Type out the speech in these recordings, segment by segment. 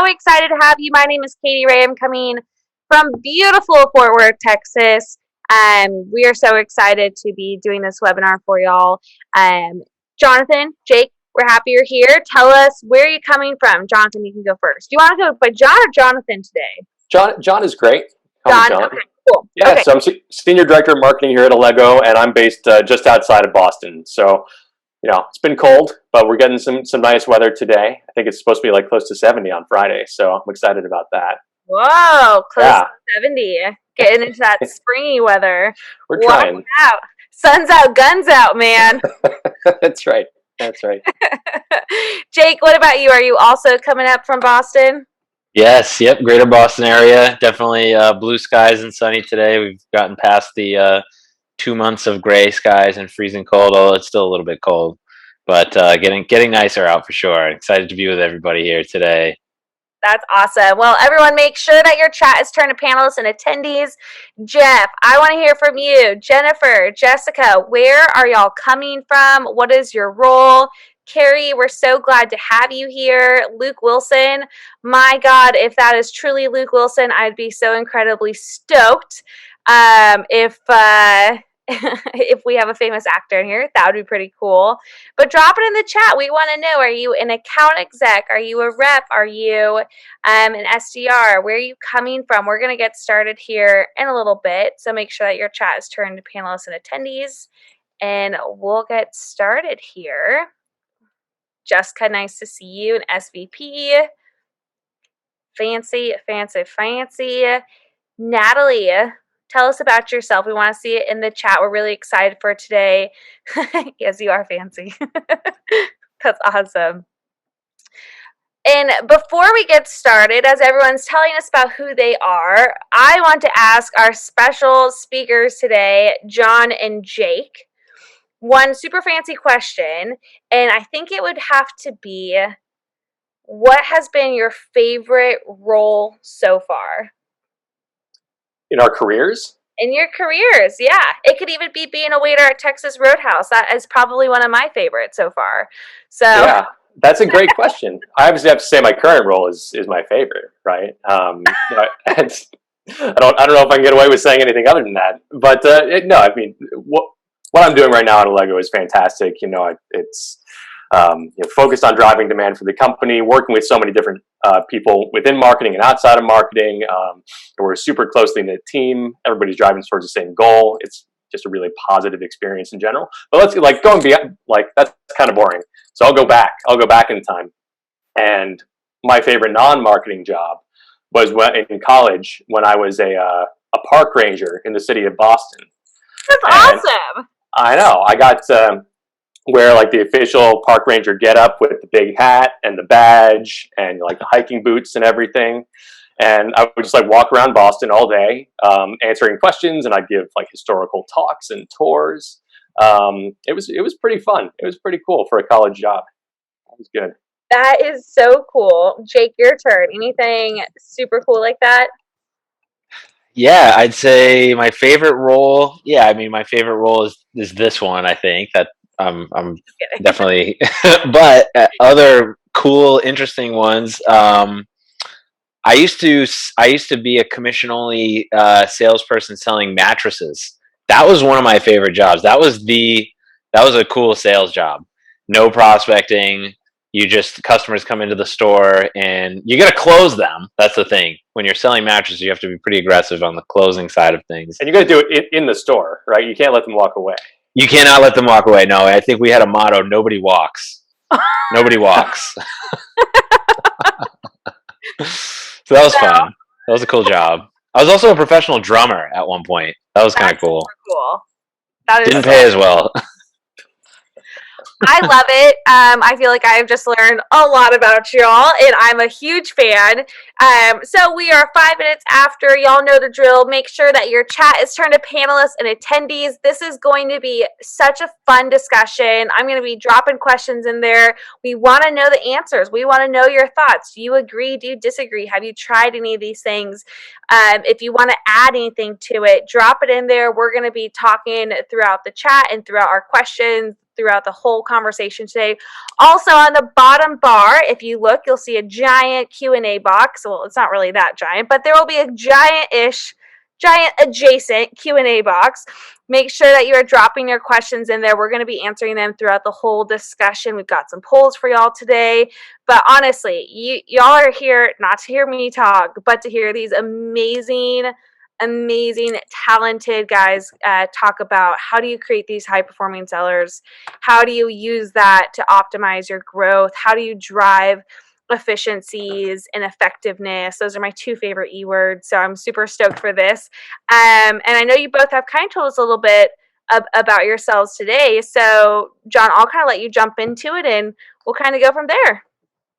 excited to have you. My name is Katie Ray. I'm coming from beautiful Fort Worth, Texas. We are so excited to be doing this webinar for y'all. Jonathan, Jake, we're happy you're here. Tell us, where are you coming from? Jonathan, you can go first. Do you want to go by John or Jonathan today? John is great. John, okay, cool. Yeah, okay. So I'm Senior Director of Marketing here at Allego, and I'm based just outside of Boston. So, it's been cold, but we're getting some nice weather today. I think it's supposed to be like close to 70 on Friday, so I'm excited about that. Whoa, close to 70. Getting into that springy weather. We're trying. Out. Sun's out, guns out, man. That's right. Jake, what about you? Are you also coming up from Boston? Yes, yep, greater Boston area. Definitely blue skies and sunny today. We've gotten past the 2 months of gray skies and freezing cold, although it's still a little bit cold. But getting nicer out for sure. Excited to be with everybody here today. That's awesome. Well, everyone, make sure that your chat is turned to panelists and attendees. Jeff, I want to hear from you. Jennifer, Jessica, where are y'all coming from? What is your role? Carrie, we're so glad to have you here. Luke Wilson, my God, if that is truly Luke Wilson, I'd be so incredibly stoked. If we have a famous actor in here, that would be pretty cool. But drop it in the chat. We want to know, are you an account exec? Are you a rep? Are you an SDR? Where are you coming from? We're going to get started here in a little bit. So make sure that your chat is turned to panelists and attendees. And we'll get started here. Jessica, nice to see you. An SVP. Fancy. Natalie, tell us about yourself. We want to see it in the chat. We're really excited for today. Yes, you are fancy. That's awesome. And before we get started, as everyone's telling us about who they are, I want to ask our special speakers today, John and Jake, one super fancy question. And I think it would have to be, what has been your favorite role so far? In our careers? In your careers, yeah. It could even be being a waiter at Texas Roadhouse. That is probably one of my favorites so far. So yeah, that's a great question. I obviously have to say my current role is my favorite, right? I don't know if I can get away with saying anything other than that. But no, I mean, what I'm doing right now at Allego is fantastic. It's focused on driving demand for the company, working with so many different people within marketing and outside of marketing. We're a super closely knit team. Everybody's driving towards the same goal. It's just a really positive experience in general. But let's going beyond, that's kind of boring. So I'll go back in time. And my favorite non-marketing job was in college when I was a park ranger in the city of Boston. That's awesome. I know. I got wear the official park ranger get up with the big hat and the badge and the hiking boots and everything. And I would just walk around Boston all day, answering questions, and I'd give historical talks and tours. It was pretty fun. It was pretty cool for a college job. It was good. That is so cool. Jake, your turn. Anything super cool like that? Yeah, I'd say my favorite role. Yeah, I mean, my favorite role is this one. I think that I'm definitely, but other cool, interesting ones. I used to be a commission-only salesperson selling mattresses. That was one of my favorite jobs. That was a cool sales job. No prospecting. Customers come into the store and you got to close them. That's the thing. When you're selling mattresses, you have to be pretty aggressive on the closing side of things. And you got to do it in the store, right? You can't let them walk away. You cannot let them walk away. No, I think we had a motto: nobody walks. Nobody walks. So that was fun. That was a cool job. I was also a professional drummer at one point. That was kind of cool. Cool. Didn't pay as well. I love it. I feel like I've just learned a lot about y'all, and I'm a huge fan. So we are 5 minutes after. Y'all know the drill. Make sure that your chat is turned to panelists and attendees. This is going to be such a fun discussion. I'm going to be dropping questions in there. We want to know the answers. We want to know your thoughts. Do you agree? Do you disagree? Have you tried any of these things? If you want to add anything to it, drop it in there. We're going to be talking throughout the chat and throughout our questions, throughout the whole conversation today. Also, on the bottom bar, if you look, you'll see a giant Q&A box. Well, it's not really that giant, but there will be a giant adjacent Q&A box. Make sure that you are dropping your questions in there. We're going to be answering them throughout the whole discussion. We've got some polls for y'all today. But honestly, y'all are here not to hear me talk, but to hear these amazing, talented guys talk about how do you create these high-performing sellers? How do you use that to optimize your growth? How do you drive efficiencies and effectiveness? Those are my two favorite E-words, so I'm super stoked for this. And I know you both have kind of told us a little bit about yourselves today. So, John, I'll kind of let you jump into it, and we'll kind of go from there.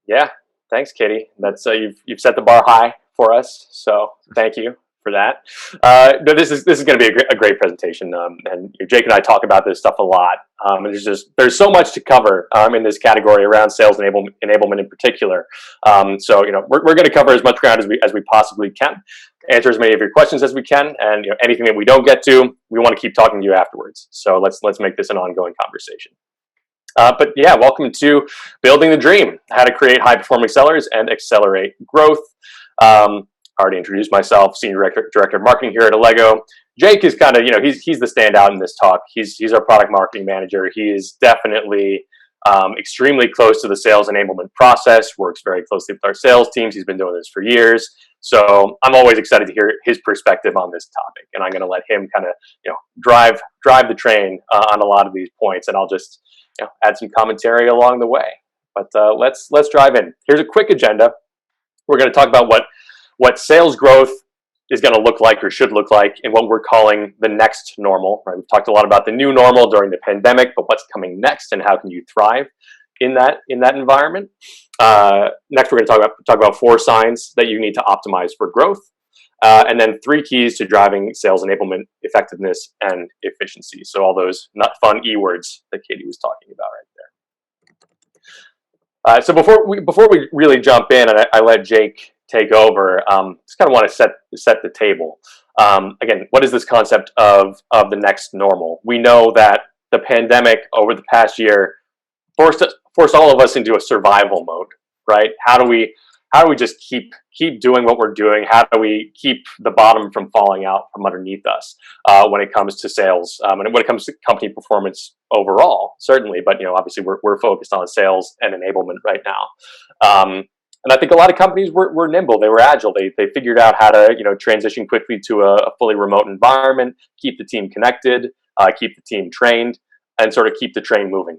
Yeah, thanks, Katie. That's you've set the bar high for us, so thank you for that. No, this is going to be a great presentation, and Jake and I talk about this stuff a lot. And there's so much to cover in this category around sales enablement in particular. So we're going to cover as much ground as we possibly can, answer as many of your questions as we can, and anything that we don't get to, we want to keep talking to you afterwards. So let's make this an ongoing conversation. But yeah, welcome to Building the Dream: How to Create High-Performing Sellers and Accelerate Growth. Already introduced myself, Senior Director of Marketing here at Allego. Jake is kind of, he's the standout in this talk. He's our product marketing manager. He is definitely extremely close to the sales enablement process, works very closely with our sales teams. He's been doing this for years. So I'm always excited to hear his perspective on this topic. And I'm going to let him kind of, drive the train on a lot of these points. And I'll just, add some commentary along the way. But let's drive in. Here's a quick agenda. We're going to talk about what sales growth is going to look like or should look like in what we're calling the next normal. Right? We've talked a lot about the new normal during the pandemic, but what's coming next and how can you thrive in that environment? Next, we're going to talk about 4 signs that you need to optimize for growth, and then 3 keys to driving sales enablement, effectiveness, and efficiency. So all those not fun E-words that Katie was talking about right there. So before we really jump in, and I let Jake take over, just kind of want to set the table. Again, what is this concept of the next normal? We know that the pandemic over the past year forced all of us into a survival mode, right? How do we just keep doing what we're doing? How do we keep the bottom from falling out from underneath us when it comes to sales and when it comes to company performance overall, certainly. But obviously we're focused on sales and enablement right now. And I think a lot of companies were nimble. They were agile. They figured out how to transition quickly to a fully remote environment, keep the team connected, keep the team trained, and sort of keep the train moving.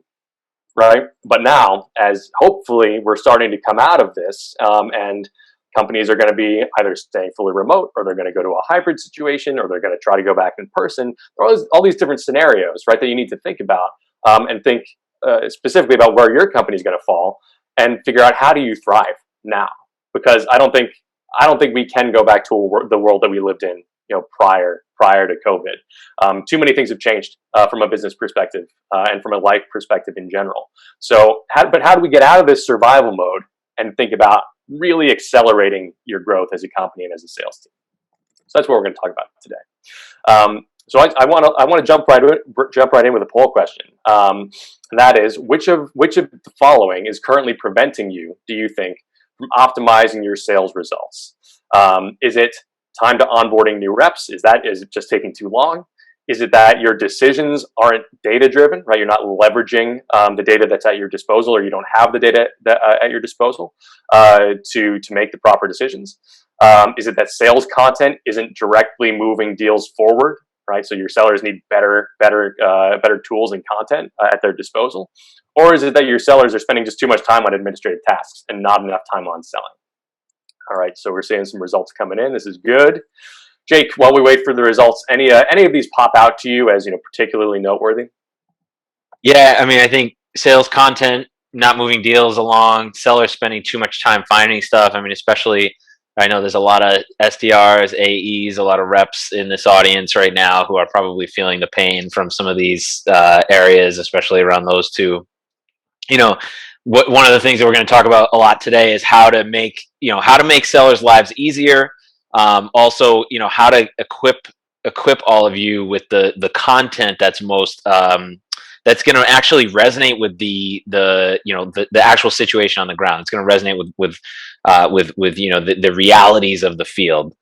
Right. But now, as hopefully we're starting to come out of this, and companies are going to be either staying fully remote, or they're going to go to a hybrid situation, or they're going to try to go back in person. There are all these different scenarios, right, that you need to think about, and think specifically about where your company is going to fall, and figure out how do you thrive now. Because I don't think we can go back to the world that we lived in, prior to COVID. Too many things have changed from a business perspective and from a life perspective in general. So, how do we get out of this survival mode and think about really accelerating your growth as a company and as a sales team? So that's what we're going to talk about today. So I want to jump right in with a poll question, and that is which of the following is currently preventing you, do you think, from optimizing your sales results? Is it time to onboarding new reps? Is it just taking too long? Is it that your decisions aren't data driven, right? You're not leveraging the data that's at your disposal, or you don't have the data at your disposal to make the proper decisions? Is it that sales content isn't directly moving deals forward, right? So your sellers need better tools and content at their disposal? Or is it that your sellers are spending just too much time on administrative tasks and not enough time on selling? All right, so we're seeing some results coming in. This is good. Jake, while we wait for the results, any of these pop out to you as particularly noteworthy? Yeah, I mean, I think sales content not moving deals along, sellers spending too much time finding stuff. I mean, especially I know there's a lot of SDRs, AEs, a lot of reps in this audience right now who are probably feeling the pain from some of these areas, especially around those two. One of the things that we're going to talk about a lot today is how to make sellers' lives easier. Also, how to equip all of you with the content that's most that's going to actually resonate with the actual situation on the ground. It's going to resonate with the realities of the field.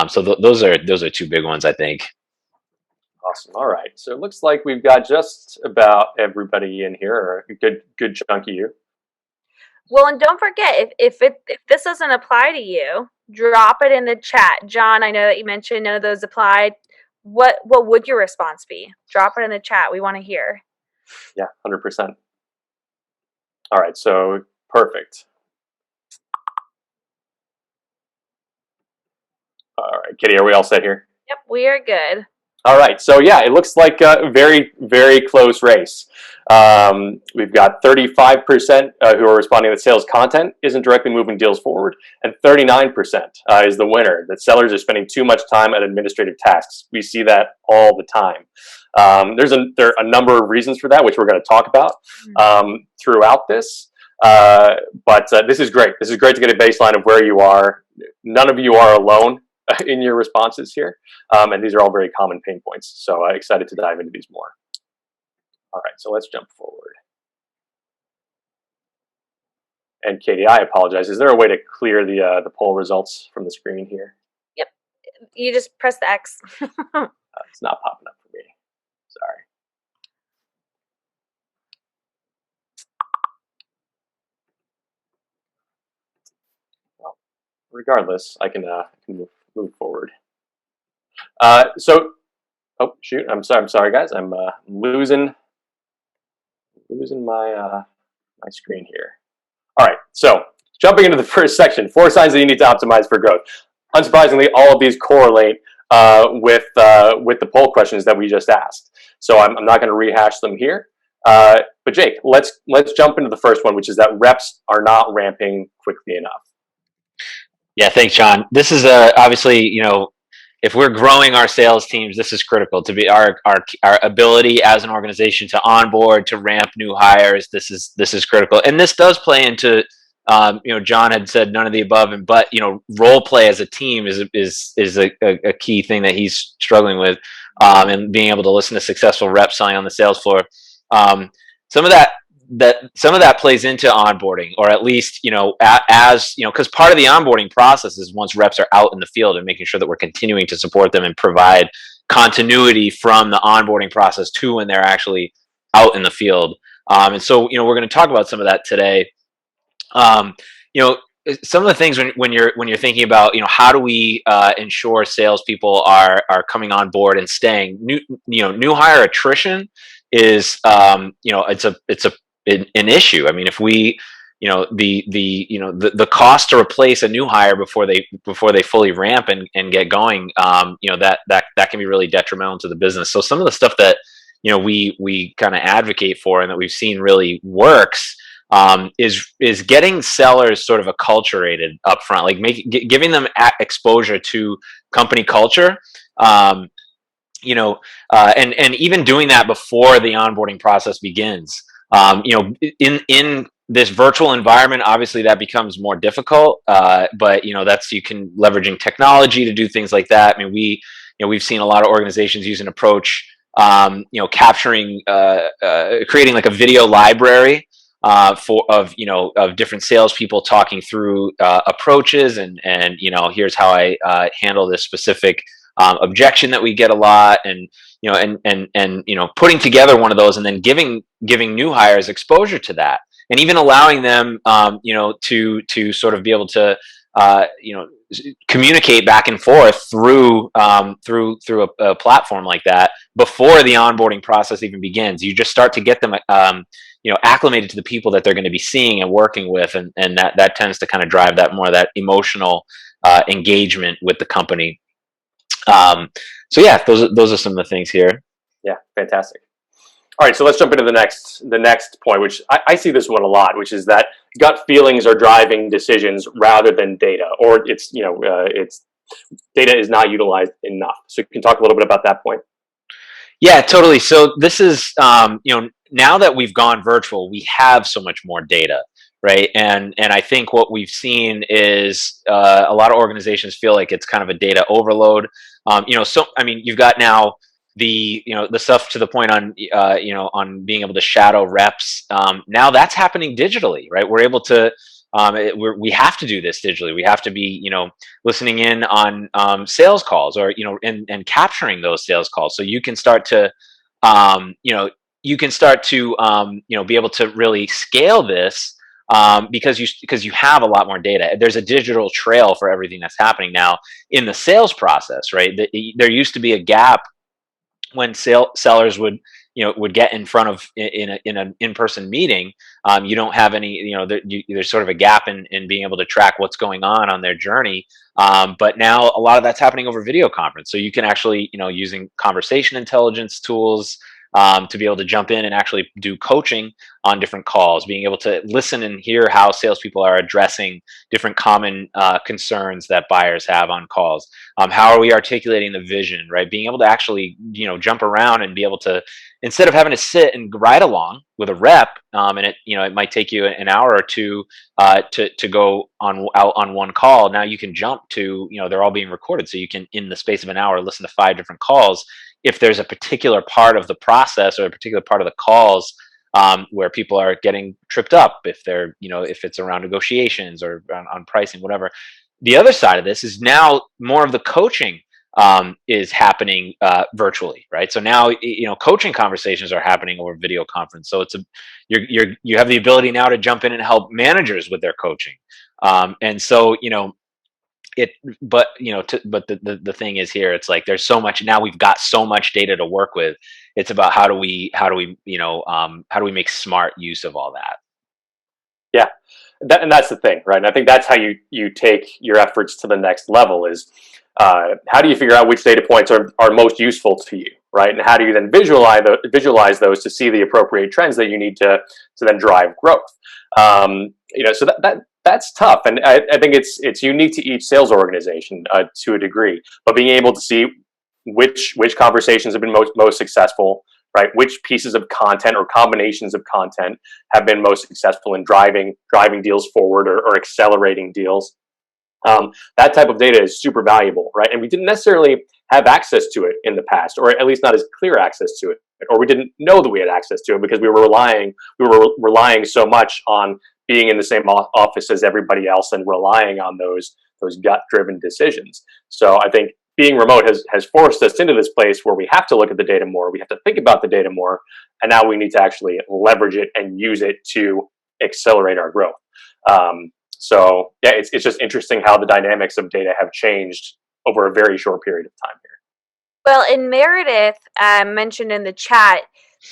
So those are two big ones, I think. Awesome. All right. So it looks like we've got just about everybody in here, or a good chunk of you. Well, and don't forget, if this doesn't apply to you, drop it in the chat. John, I know that you mentioned none of those applied. What would your response be? Drop it in the chat. We want to hear. Yeah, 100%. All right. So perfect. All right, Kitty, are we all set here? Yep, we are good. All right, so yeah, it looks like a very, very close race. We've got 35% who are responding that sales content isn't directly moving deals forward, and 39% is the winner, that sellers are spending too much time on administrative tasks. We see that all the time. There are a number of reasons for that, which we're going to talk about throughout this. But this is great. This is great to get a baseline of where you are. None of you are alone in your responses here, and these are all very common pain points. So excited to dive into these more. All right, so let's jump forward. And Katie, I apologize. Is there a way to clear the poll results from the screen here? Yep, you just press the X. It's not popping up for me. Sorry. Well, regardless, I can move forward. So, oh shoot, I'm sorry, guys. I'm losing my my screen here. All right, so jumping into the first section, 4 signs that you need to optimize for growth. Unsurprisingly, all of these correlate with the poll questions that we just asked. So I'm not going to rehash them here. But Jake, let's jump into the first one, which is that reps are not ramping quickly enough. Yeah, thanks, John. This is obviously, if we're growing our sales teams, this is critical to be our ability as an organization to onboard, to ramp new hires. This is critical, and this does play into, John had said none of the above, but role play as a team is a key thing that he's struggling with, and being able to listen to successful reps selling on the sales floor. Some of that plays into onboarding, or at least, because part of the onboarding process is once reps are out in the field and making sure that we're continuing to support them and provide continuity from the onboarding process to when they're actually out in the field. And so, we're going to talk about some of that today. Some of the things when you're thinking about, how do we ensure salespeople are coming on board and staying. New hire attrition is, it's an issue. I mean, if we, the cost to replace a new hire before they fully ramp and get going, that can be really detrimental to the business. So some of the stuff that we kind of advocate for and that we've seen really works is getting sellers sort of acculturated up front, like giving them exposure to company culture. And even doing that before the onboarding process begins. In this virtual environment, obviously that becomes more difficult. But you can leveraging technology to do things like that. I mean, we've seen a lot of organizations use an approach, capturing, creating like a video library of different salespeople talking through approaches and here's how I handle this specific objection that we get a lot, and putting together one of those and then giving new hires exposure to that, and even allowing them to sort of be able to communicate back and forth through a platform like that before the onboarding process even begins. You just start to get them acclimated to the people that they're going to be seeing and working with, and that tends to kind of drive that emotional engagement with the company. So yeah, those are some of the things here. Yeah, fantastic. All right, so let's jump into the next point, which I see this one a lot, which is that gut feelings are driving decisions rather than data, or it's data is not utilized enough. So you can talk a little bit about that point. Yeah, totally. So this is now that we've gone virtual, we have so much more data, right? And I think what we've seen is a lot of organizations feel like it's kind of a data overload. You've got now the stuff to the point on on being able to shadow reps. Now that's happening digitally, right? We're able to we have to do this digitally. We have to be listening in on sales calls, or and capturing those sales calls, so you can start to be able to really scale this, because you have a lot more data. There's a digital trail for everything that's happening now in the sales process, right? There used to be a gap when sellers would get in front of in an in-person meeting. You don't have any, there's sort of a gap in being able to track what's going on their journey. But now a lot of that's happening over video conference, so you can actually, using conversation intelligence tools, to be able to jump in and actually do coaching on different calls, being able to listen and hear how salespeople are addressing different common concerns that buyers have on calls. How are we articulating the vision, right? Being able to actually, jump around and be able to, instead of having to sit and ride along with a rep, and it might take you an hour or two to go out on one call. Now you can jump to, they're all being recorded, so you can, in the space of an hour, listen to 5 different calls. If there's a particular part of the process or a particular part of the calls where people are getting tripped up, if they're, if it's around negotiations or on pricing, whatever. The other side of this is now more of the coaching is happening virtually, right? So now, coaching conversations are happening over video conference. So you have the ability now to jump in and help managers with their coaching. And so, but the thing is, here it's like there's so much now. We've got so much data to work with. It's about how do we make smart use of all that. Yeah, and that's the thing, right? And I think that's how you take your efforts to the next level is how do you figure out which data points are most useful to you, right? And how do you then visualize those to see the appropriate trends that you need to then drive growth? So that's tough, and I think it's unique to each sales organization to a degree. But being able to see which conversations have been most successful, right? Which pieces of content or combinations of content have been most successful in driving deals forward or accelerating deals. That type of data is super valuable, right? And we didn't necessarily have access to it in the past, or at least not as clear access to it, or we didn't know that we had access to it because we were relying so much on being in the same office as everybody else and relying on those gut-driven decisions. So I think being remote has forced us into this place where we have to look at the data more, we have to think about the data more, and now we need to actually leverage it and use it to accelerate our growth. So yeah, it's just interesting how the dynamics of data have changed over a very short period of time here. Well, and Meredith mentioned in the chat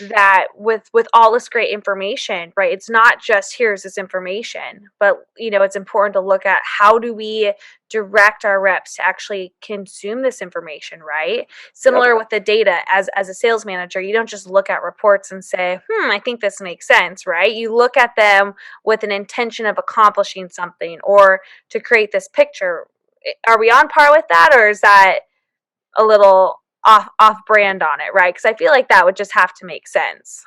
that with all this great information, right, it's not just here's this information, but it's important to look at how do we direct our reps to actually consume this information, right? Similar Yep. with the data, as a sales manager, you don't just look at reports and say, I think this makes sense, right? You look at them with an intention of accomplishing something or to create this picture. Are we on par with that, or is that a little off brand on it, right? Because I feel like that would just have to make sense.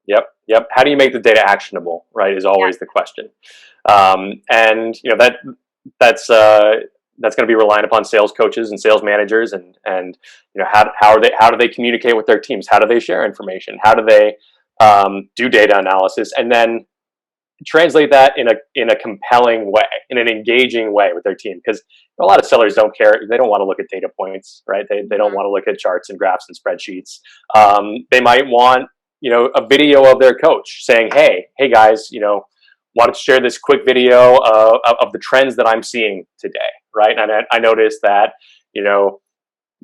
Yep. How do you make the data actionable, right, is always the question. And that's going to be reliant upon sales coaches and sales managers, and how do they communicate with their teams? How do they share information? How do they do data analysis and then translate that in a compelling way, in an engaging way with their team? Because a lot of sellers don't care. They don't want to look at data points, right? They don't want to look at charts and graphs and spreadsheets. They might want a video of their coach saying, hey guys, wanted to share this quick video of the trends that I'm seeing today, right? And I noticed that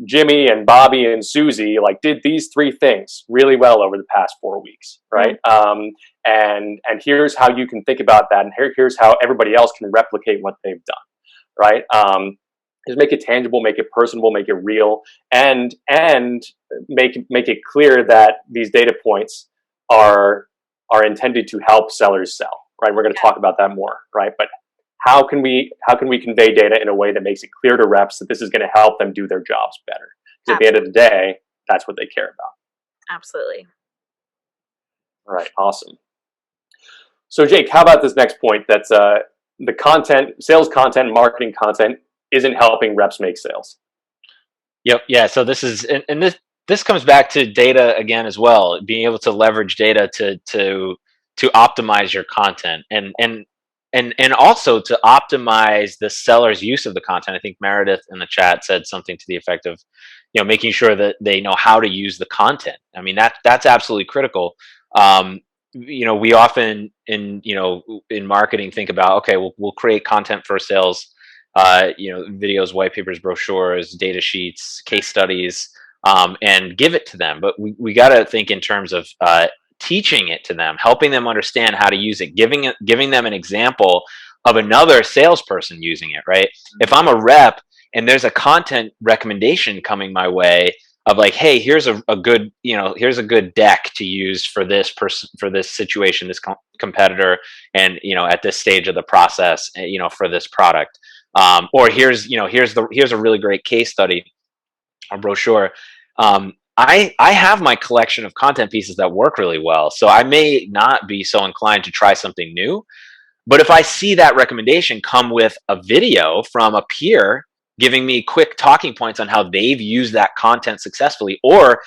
Jimmy and Bobby and Susie did these 3 things really well over the past 4 weeks, right? And here's how you can think about that, and here's how everybody else can replicate what they've done, right? Just make it tangible, make it personable, make it real, and make it clear that these data points are intended to help sellers sell, right? We're going to talk about that more, right? But how can we convey data in a way that makes it clear to reps that this is going to help them do their jobs better? Because at the end of the day, that's what they care about. Absolutely. All right, awesome. So Jake, how about this next point? That's the content, sales content, marketing content isn't helping reps make sales. Yep. Yeah. So this is, and this comes back to data again as well, being able to leverage data to optimize your content, and also to optimize the seller's use of the content. I think Meredith in the chat said something to the effect of, making sure that they know how to use the content. I mean, that's absolutely critical. We often in marketing think about, okay, we'll create content for sales, videos, white papers, brochures, data sheets, case studies, and give it to them. But we got to think in terms of teaching it to them, helping them understand how to use it, giving them an example of another salesperson using it. Right? If I'm a rep and there's a content recommendation coming my way of like, hey, here's a good, here's a good deck to use for this person, for this situation, this competitor, and at this stage of the process, for this product, or here's a really great case study, a brochure. I have my collection of content pieces that work really well, so I may not be so inclined to try something new. But if I see that recommendation come with a video from a peer giving me quick talking points on how they've used that content successfully, or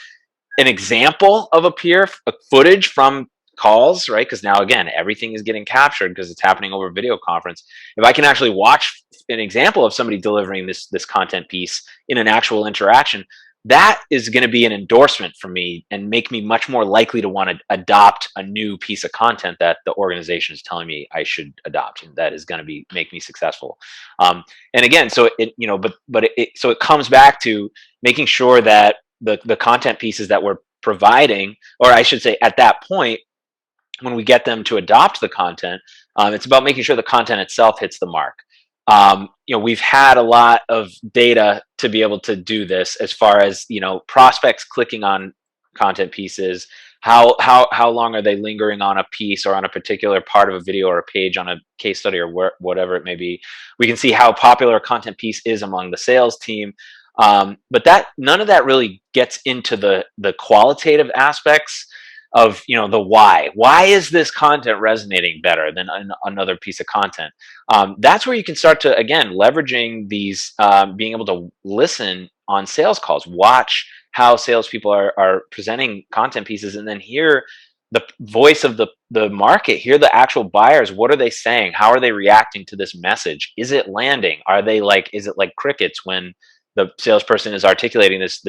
an example of a peer footage from calls, right? Because now again, everything is getting captured because it's happening over video conference. If I can actually watch an example of somebody delivering this content piece in an actual interaction, that is going to be an endorsement for me and make me much more likely to want to adopt a new piece of content that the organization is telling me I should adopt, and that is going to make me successful. And again, so so it comes back to making sure that the content pieces that we're providing, or I should say, at that point, when we get them to adopt the content, it's about making sure the content itself hits the mark. We've had a lot of data to be able to do this, as far as prospects clicking on content pieces. How long are they lingering on a piece or on a particular part of a video or a page on a case study or whatever it may be. We can see how popular a content piece is among the sales team. But none of that really gets into the qualitative aspects of the why. Why is this content resonating better than another piece of content? That's where you can start to, again, leveraging these, being able to listen on sales calls, watch how salespeople are presenting content pieces, and then hear the voice of the market, hear the actual buyers. What are they saying? How are they reacting to this message? Is it landing? Is it like crickets when the salesperson is articulating this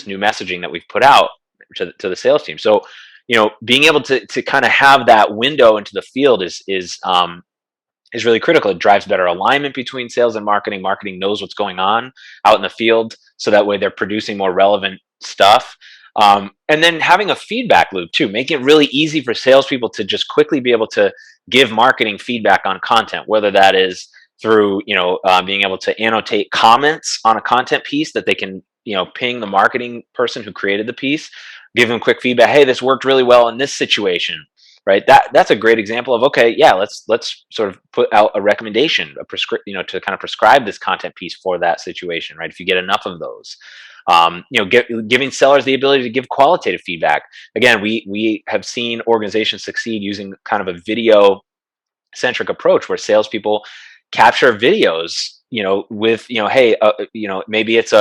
new messaging that we've put out to the sales team? So, being able to kind of have that window into the field is really critical. It drives better alignment between sales and marketing. Marketing knows what's going on out in the field, so that way they're producing more relevant stuff. And then having a feedback loop too, making it really easy for salespeople to just quickly be able to give marketing feedback on content, whether that is through being able to annotate comments on a content piece that they can ping the marketing person who created the piece, give them quick feedback. Hey, this worked really well in this situation, right? That's a great example of, okay, yeah, let's sort of put out a recommendation, to kind of prescribe this content piece for that situation, right? If you get enough of those, giving sellers the ability to give qualitative feedback. Again, we have seen organizations succeed using kind of a video centric approach, where salespeople capture videos, with, hey, maybe it's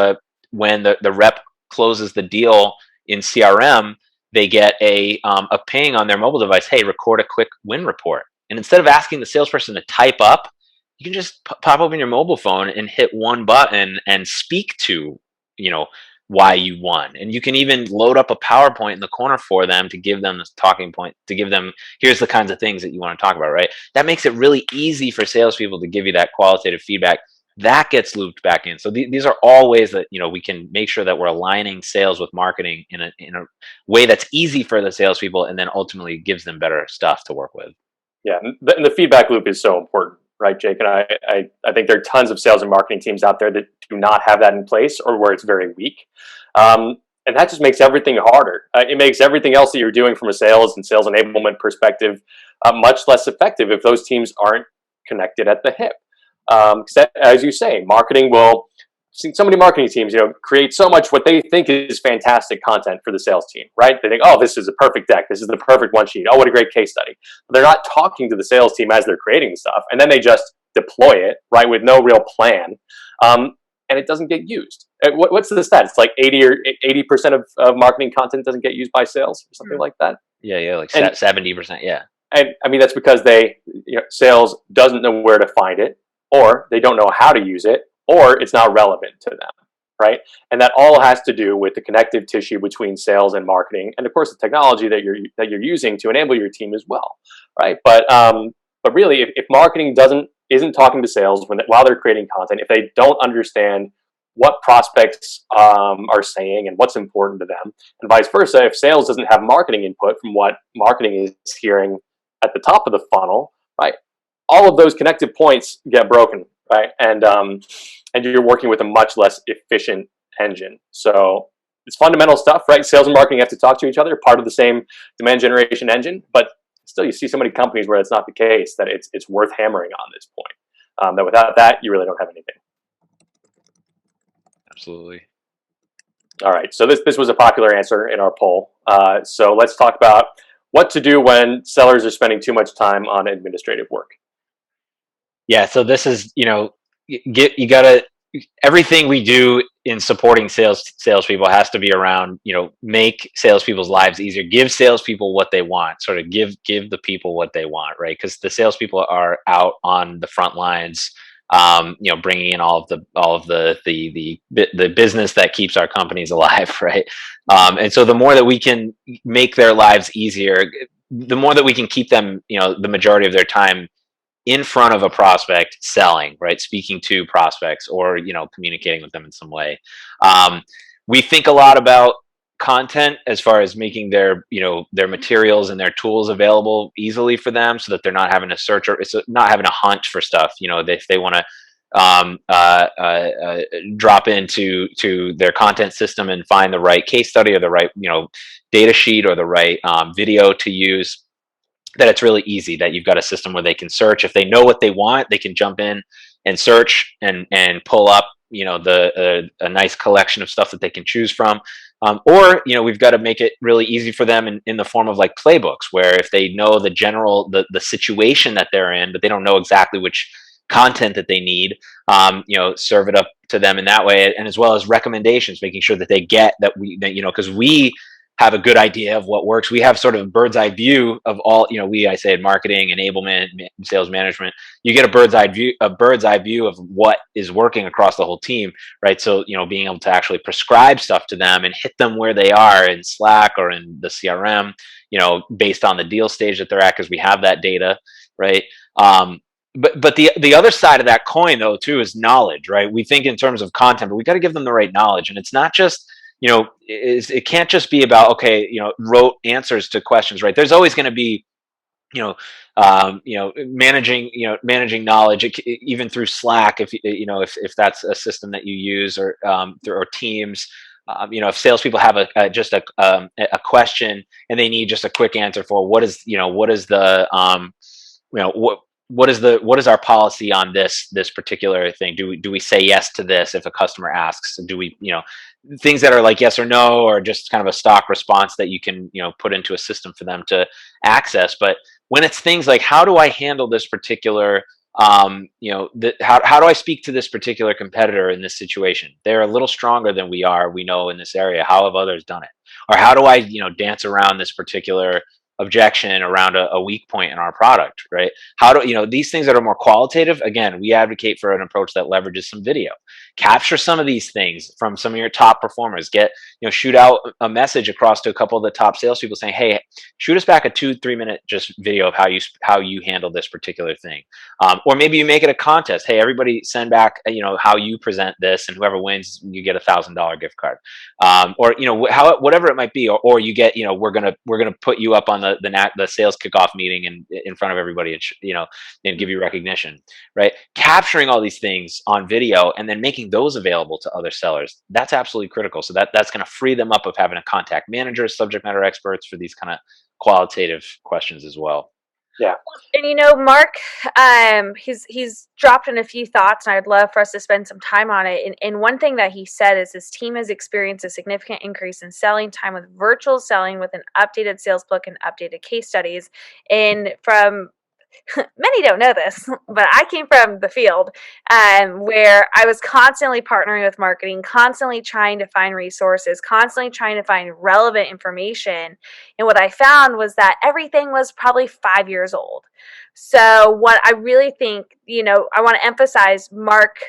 when the rep closes the deal in CRM, they get a ping on their mobile device. Hey, record a quick win report. And instead of asking the salesperson to type up, you can just pop open your mobile phone and hit one button and speak to, why you won. And you can even load up a PowerPoint in the corner for them to give them this talking point, to give them, here's the kinds of things that you want to talk about, right? That makes it really easy for salespeople to give you that qualitative feedback. That gets looped back in. So these are all ways that we can make sure that we're aligning sales with marketing in a way that's easy for the salespeople, and then ultimately gives them better stuff to work with. Yeah, and the feedback loop is so important, right, Jake? And I think there are tons of sales and marketing teams out there that do not have that in place, or where it's very weak. And that just makes everything harder. It makes everything else that you're doing from a sales and sales enablement perspective much less effective if those teams aren't connected at the hip. As you say, marketing will, so many marketing teams, create so much what they think is fantastic content for the sales team, right? They think, oh, this is a perfect deck. This is the perfect one sheet. Oh, what a great case study. But they're not talking to the sales team as they're creating stuff. And then they just deploy it, right, with no real plan. And it doesn't get used. What's the stat? It's like 80% of marketing content doesn't get used by sales or something like that. Yeah, like And 70%. Yeah. and I mean that's because sales doesn't know where to find it, or they don't know how to use it, or it's not relevant to them, right? And that all has to do with the connective tissue between sales and marketing, and of course the technology that you're using to enable your team as well, right? But really, if marketing isn't talking to sales while they're creating content, if they don't understand what prospects are saying and what's important to them, and vice versa, if sales doesn't have marketing input from what marketing is hearing at the top of the funnel, right? All of those connective points get broken, right? And you're working with a much less efficient engine. So it's fundamental stuff, right? Sales and marketing have to talk to each other, part of the same demand generation engine, but still, you see so many companies where it's not the case that it's worth hammering on this point. That without that, you really don't have anything. Absolutely. All right, so this was a popular answer in our poll. So let's talk about what to do when sellers are spending too much time on administrative work. Yeah. So this is, you gotta, everything we do in supporting salespeople has to be around, make salespeople's lives easier, give salespeople what they want, sort of give the people what they want, right? Because the salespeople are out on the front lines, bringing in all of the business that keeps our companies alive, right? And so the more that we can make their lives easier, the more that we can keep them, the majority of their time in front of a prospect selling, right? Speaking to prospects or, communicating with them in some way. We think a lot about content as far as making their materials and their tools available easily for them so that they're not having to search or it's not having to hunt for stuff. If they want to drop into their content system and find the right case study or the right, data sheet or the right video to use, that it's really easy, that you've got a system where they can search. If they know what they want, they can jump in and search and pull up, a nice collection of stuff that they can choose from. Or, we've got to make it really easy for them in the form of like playbooks, where if they know the situation that they're in, but they don't know exactly which content that they need, serve it up to them in that way. And as well as recommendations, making sure that they get because we have a good idea of what works. We have sort of a bird's eye view of all, I say in marketing, enablement, sales management, you get a bird's eye view of what is working across the whole team, right? So, being able to actually prescribe stuff to them and hit them where they are in Slack or in the CRM, based on the deal stage that they're at, because we have that data, right? But the other side of that coin though too is knowledge, right? We think in terms of content, but we got to give them the right knowledge, and it's not just it can't just be about rote answers to questions, right? There's always going to be managing knowledge, even through Slack, if that's a system that you use, or Teams. If salespeople have a question and they need just a quick answer for what is the what is our policy on this particular thing? Do we say yes to this if a customer asks? Do we things that are like yes or no, or just kind of a stock response that you can put into a system for them to access? But when it's things like, how do I handle this particular how do I speak to this particular competitor in this situation? They're a little stronger than we know in this area. How have others done it? Or how do I dance around this particular objection around a weak point in our product, right? How do these things that are more qualitative? Again, we advocate for an approach that leverages some video. Capture some of these things from some of your top performers. Shoot out a message across to a couple of the top salespeople saying, "Hey, shoot us back a 2-3 minute just video of how you handle this particular thing." Or maybe you make it a contest. Hey, everybody, send back how you present this, and whoever wins, you get $1,000 gift card. Or whatever it might be. Or you get we're gonna put you up on the sales kickoff meeting and in front of everybody, and give you recognition, right? Capturing all these things on video and then making those available to other sellers, that's absolutely critical. So that's going to free them up of having a contact manager, subject matter experts for these kind of qualitative questions as well. Yeah. And Mark, he's dropped in a few thoughts, and I'd love for us to spend some time on it. And one thing that he said is his team has experienced a significant increase in selling time with virtual selling, with an updated sales book and updated case studies. And from many don't know this, but I came from the field where I was constantly partnering with marketing, constantly trying to find resources, constantly trying to find relevant information. And what I found was that everything was probably 5 years old. So, what I really think, I want to emphasize, Mark,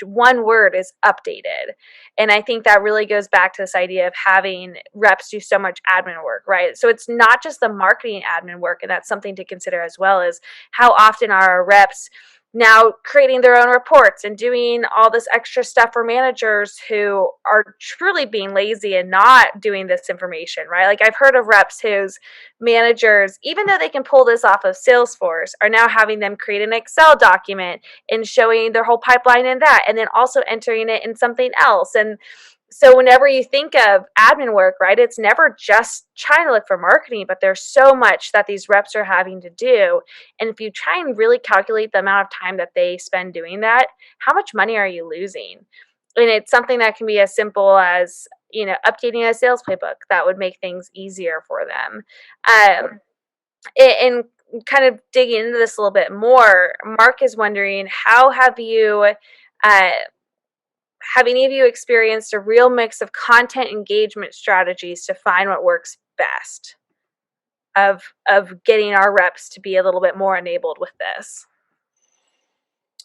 one word is updated. And I think that really goes back to this idea of having reps do so much admin work, right? So it's not just the marketing admin work, and that's something to consider as well, as how often are our reps now creating their own reports and doing all this extra stuff for managers who are truly being lazy and not doing this information, right? Like I've heard of reps whose managers, even though they can pull this off of Salesforce, are now having them create an Excel document and showing their whole pipeline in that, and then also entering it in something else. And so whenever you think of admin work, right, it's never just trying to look for marketing, but there's so much that these reps are having to do. And if you try and really calculate the amount of time that they spend doing that, how much money are you losing? And it's something that can be as simple as, updating a sales playbook that would make things easier for them. And kind of digging into this a little bit more, Mark is wondering, how have any of you experienced a real mix of content engagement strategies to find what works best of getting our reps to be a little bit more enabled with this?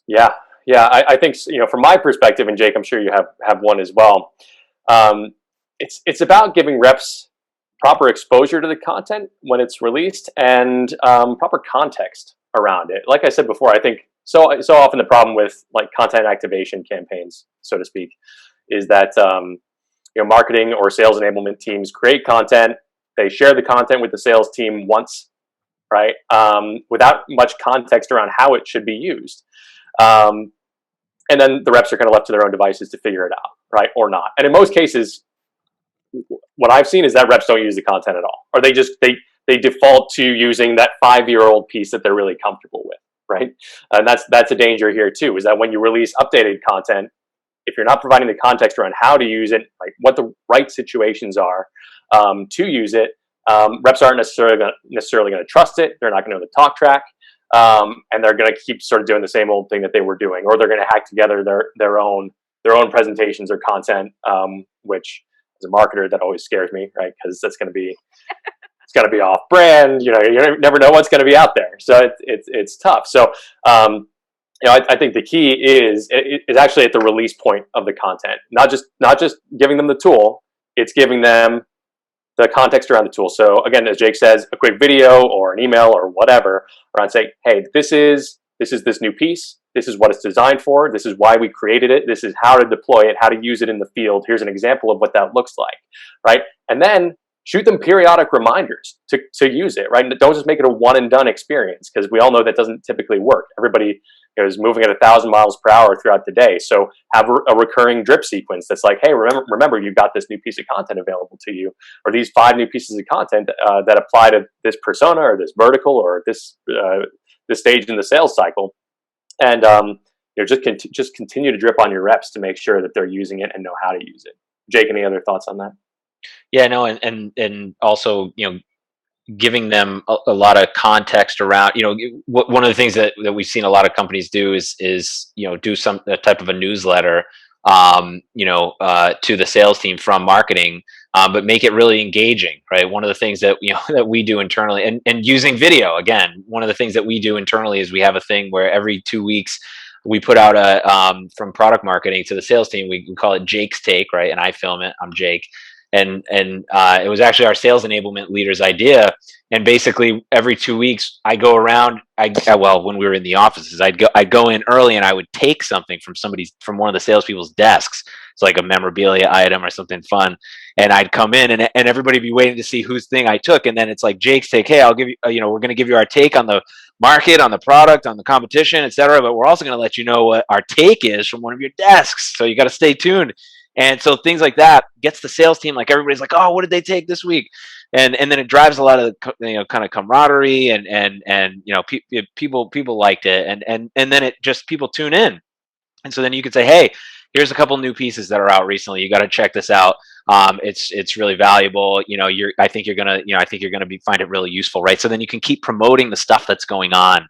Yeah, yeah. I think from my perspective, and Jake, I'm sure you have one as well. It's about giving reps proper exposure to the content when it's released and proper context around it. Like I said before, I think so often the problem with like content activation campaigns, so to speak, is that marketing or sales enablement teams create content, they share the content with the sales team once, right, without much context around how it should be used. And then the reps are kind of left to their own devices to figure it out, right, or not. And in most cases, what I've seen is that reps don't use the content at all, or they default to using that 5-year-old piece that they're really comfortable with, right? And that's a danger here too, is that when you release updated content, if you're not providing the context around how to use it, like what the right situations are to use it, reps aren't necessarily going to trust it. They're not going to know the talk track, and they're going to keep sort of doing the same old thing that they were doing, or they're going to hack together their own presentations or content, which as a marketer, that always scares me, right? Because it's going to be off brand. You never know what's going to be out there, so it's tough. So I think the key is actually at the release point of the content, not just giving them the tool. It's giving them the context around the tool. So again, as Jake says, a quick video or an email or whatever, around saying, hey, this is this new piece. This is what it's designed for. This is why we created it. This is how to deploy it, how to use it in the field. Here's an example of what that looks like, right? And then shoot them periodic reminders to use it, right? Don't just make it a one and done experience, because we all know that doesn't typically work. Everybody is moving at 1,000 miles per hour throughout the day. So have a recurring drip sequence that's like, hey, remember, you've got this new piece of content available to you, or these 5 new pieces of content that apply to this persona or this vertical or this stage in the sales cycle. And just continue to drip on your reps to make sure that they're using it and know how to use it. Jake, any other thoughts on that? Yeah, no, and also, giving them a lot of context around, one of the things that we've seen a lot of companies do is do some type of a newsletter, to the sales team from marketing, but make it really engaging, right? One of the things that that we do internally, and using video, again, one of the things that we do internally is we have a thing where every 2 weeks we put out from product marketing to the sales team, we call it Jake's Take, right? And I film it. I'm Jake. And it was actually our sales enablement leader's idea. And basically every 2 weeks I go around, when we were in the offices, I'd go in early and I would take something from one of the salespeople's desks. It's like a memorabilia item or something fun. And I'd come in and everybody would be waiting to see whose thing I took. And then it's like Jake's Take. Hey, I'll give you, we're going to give you our take on the market, on the product, on the competition, et cetera. But we're also going to let you know what our take is from one of your desks. So you got to stay tuned. And so things like that gets the sales team, like everybody's like, oh, what did they take this week? And then it drives a lot of kind of camaraderie and people liked it, and then it just, people tune in. And so then you could say, hey, here's a couple new pieces that are out recently. You got to check this out. it's really valuable. I think you're gonna find it really useful, right? So then you can keep promoting the stuff that's going on.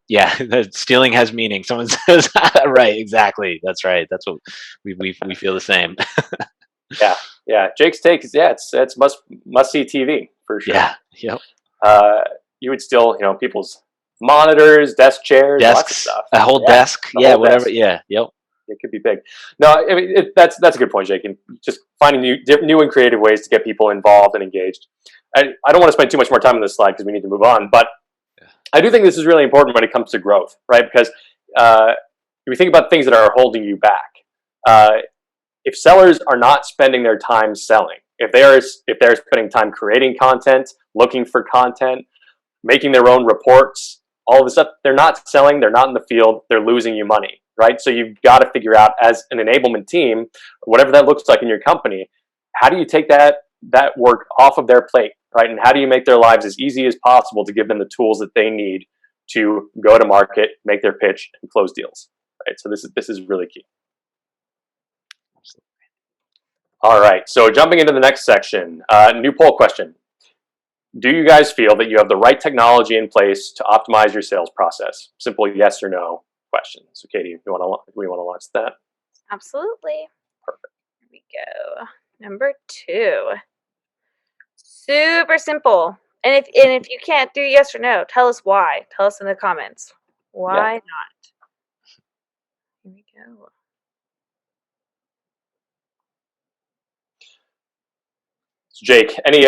Yeah, stealing has meaning. Someone says, right, exactly. That's right. That's what we feel the same. Yeah. Jake's take is it's must see TV for sure. Yeah. Yep. You would steal people's monitors, desk chairs, lots of Desks, stuff. a whole desk. The Yeah, whole whatever. desk. Yeah. Yep. It could be big. No, I mean that's a good point, Jake. And just finding new and creative ways to get people involved and engaged. I don't want to spend too much more time on this slide because we need to move on. But I do think this is really important when it comes to growth, right? Because if you think about things that are holding you back, if sellers are not spending their time selling, if they're spending time creating content, looking for content, making their own reports, all of this stuff, they're not selling, they're not in the field, they're losing you money, right? So you've got to figure out, as an enablement team, whatever that looks like in your company, how do you take that work off of their plate, right? And how do you make their lives as easy as possible to give them the tools that they need to go to market, make their pitch, and close deals, right? So this is really key. All right, so jumping into the next section, new poll question. Do you guys feel that you have the right technology in place to optimize your sales process? Simple yes or no question. So Katie, we want to launch that? Absolutely. Perfect. Here we go. Number 2. Super simple. And if you can't do yes or no, tell us why. Tell us in the comments. Why not? Here we go. So Jake, any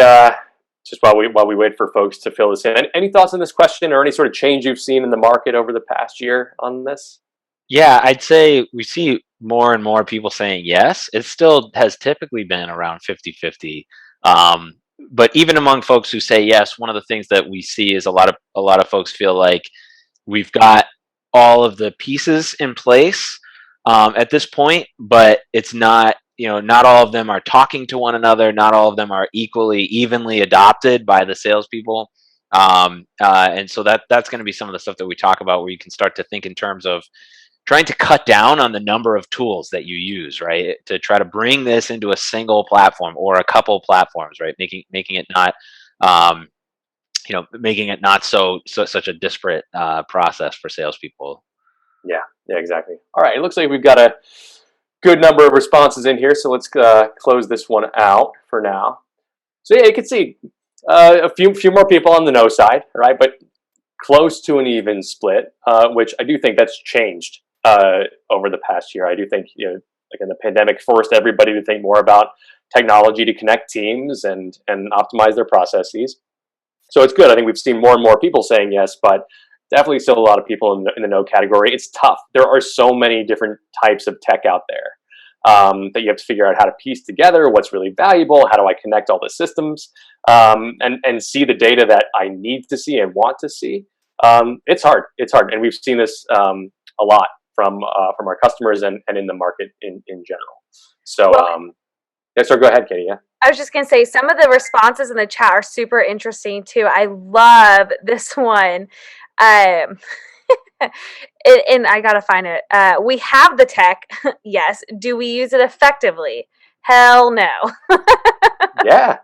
just while we wait for folks to fill this in, any thoughts on this question or any sort of change you've seen in the market over the past year on this? Yeah, I'd say we see more and more people saying yes. It still has typically been around 50-50. But even among folks who say yes, one of the things that we see is a lot of folks feel like we've got all of the pieces in place at this point, but it's not, not all of them are talking to one another. Not all of them are evenly adopted by the salespeople. And so that's going to be some of the stuff that we talk about, where you can start to think in terms of trying to cut down on the number of tools that you use, right? To try to bring this into a single platform or a couple platforms, right? Making it not, making it not such a disparate process for salespeople. Yeah, exactly. All right, it looks like we've got a good number of responses in here, so let's close this one out for now. So yeah, you can see a few more people on the no side, right? But close to an even split, which I do think that's changed over the past year. I do think, again, the pandemic forced everybody to think more about technology to connect teams and optimize their processes. So it's good. I think we've seen more and more people saying yes, but definitely still a lot of people in the no category. It's tough. There are so many different types of tech out there that you have to figure out how to piece together what's really valuable. How do I connect all the systems and see the data that I need to see and want to see? It's hard. And we've seen this a lot from our customers and in the market in general. So, so go ahead, Katie. Yeah. I was just going to say, some of the responses in the chat are super interesting too. I love this one. And I got to find it. We have the tech. Yes. Do we use it effectively? Hell no. Yeah.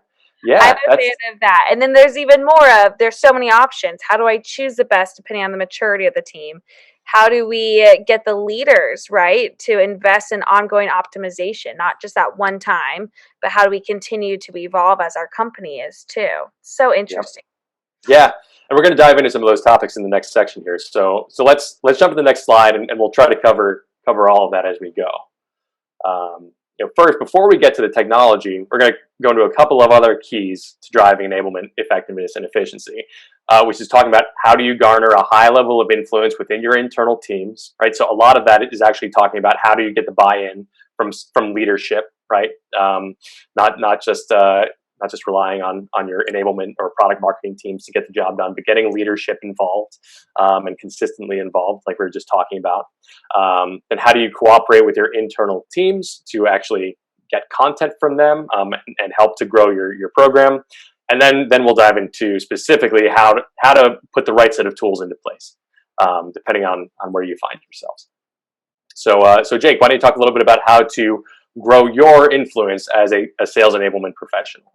I'm a fan of that. And then there's even more there's so many options. How do I choose the best depending on the maturity of the team? How do we get the leaders, right, to invest in ongoing optimization, not just at one time, but how do we continue to evolve as our company is too? So interesting. Yeah. And we're going to dive into some of those topics in the next section here. So let's jump to the next slide, and we'll try to cover all of that as we go. First, before we get to the technology, we're going to go into a couple of other keys to driving enablement, effectiveness, and efficiency, which is talking about how do you garner a high level of influence within your internal teams, right? So a lot of that is actually talking about how do you get the buy-in from leadership, right? Not just relying on your enablement or product marketing teams to get the job done, but getting leadership involved and consistently involved, like we were just talking about. And how do you cooperate with your internal teams to actually get content from them and help to grow your program? And then we'll dive into specifically how to put the right set of tools into place, depending on where you find yourselves. So Jake, why don't you talk a little bit about how to grow your influence as a sales enablement professional?